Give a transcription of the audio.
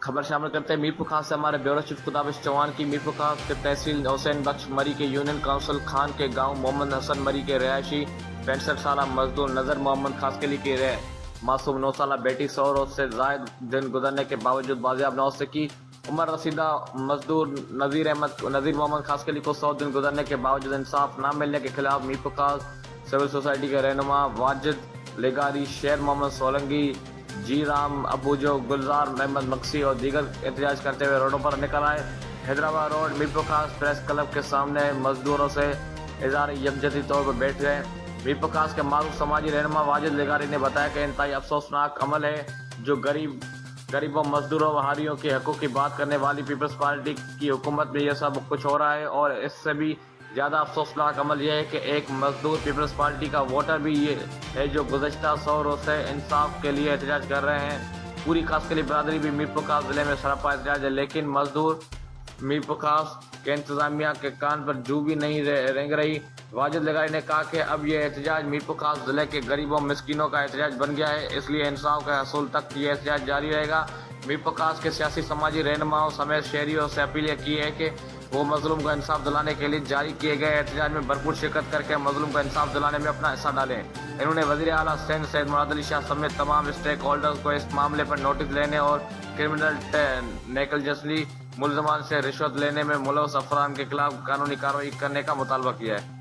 खबर शामिल करते हैं मीरपुर खास से हमारे ब्यूरो चीफ खुदाबिश चौहान की। मीरपुर खास के तहसील हुसैन बख्श मरी के यूनियन काउंसिल खान के गांव मोहम्मद हसन मरी के रहायशी 65 साल मजदूर नजर मोहम्मद खासकली की मासूम 9 साल बेटी 100 रोज से जायद दिन गुजरने के बावजूद बाजियाब नौ से की उम्र रसीदा मजदूर नजीर मोहम्मद खासकली को 100 दिन गुजरने के बावजूद इंसाफ न मिलने के खिलाफ मीरपुर खास सिविल सोसाइटी के रहनुमा वाजिद लेगारी, शेर मोहम्मद सोलंगी, जी राम अबूजो, गुलजार अहमद मक्सी और दीगर एहतजाज करते हुए रोडों पर निकल आए। हैदराबाद रोड मीरपुर खास प्रेस क्लब के सामने मजदूरों से इज़हार यकजहती तौर पर बैठ गए। मीरपुर खास के मारूफ समाजी रहनुमा वाजिद लेगारी ने बताया कि इंतहाई अफसोसनाक अमल है जो गरीबों, मजदूरों व हारियों के हकूक़ की बात करने वाली पीपल्स पार्टी की हुकूमत में यह सब कुछ हो रहा है। और इससे भी ज़्यादा अफसोसनाक अमल यह है कि एक मजदूर पीपल्स पार्टी का वोटर भी ये है जो गुज़श्ता 100 रोज से इंसाफ के लिए एहतजाज कर रहे हैं। पूरी खासकली बरादरी भी मीरपुर खास जिले में सरापा एहतजाज है, लेकिन मजदूर मीरपुर खास के इंतजामिया के कान पर जू भी नहीं रेंग रही। वाजिद लेगारी ने कहा कि अब यह एहतजाज मीरपुर खास जिले के गरीबों मिस्किनों का एहतजाज बन गया है, इसलिए इंसाफ के हसूल तक ये एहतजाज जारी रहेगा। मीरपुर खास के सियासी समाजी रहनुमाओं समेत शहरियों से अपील की है कि वो मजलूम को इंसाफ दिलाने के लिए जारी किए गए एहतजाज में भरपूर शिरकत करके मजलूम को इंसाफ दिलाने में अपना हिस्सा डालें। इन्होंने वज़ीर आला सिंध सैयद मुराद अली शाह समेत तमाम स्टेक होल्डर्स को इस मामले पर नोटिस लेने और क्रिमिनल नेगलिजेंस मुलजमान से रिश्वत लेने में मुलव्वस अफराद के खिलाफ कानूनी कार्रवाई करने का मुतालबा किया है।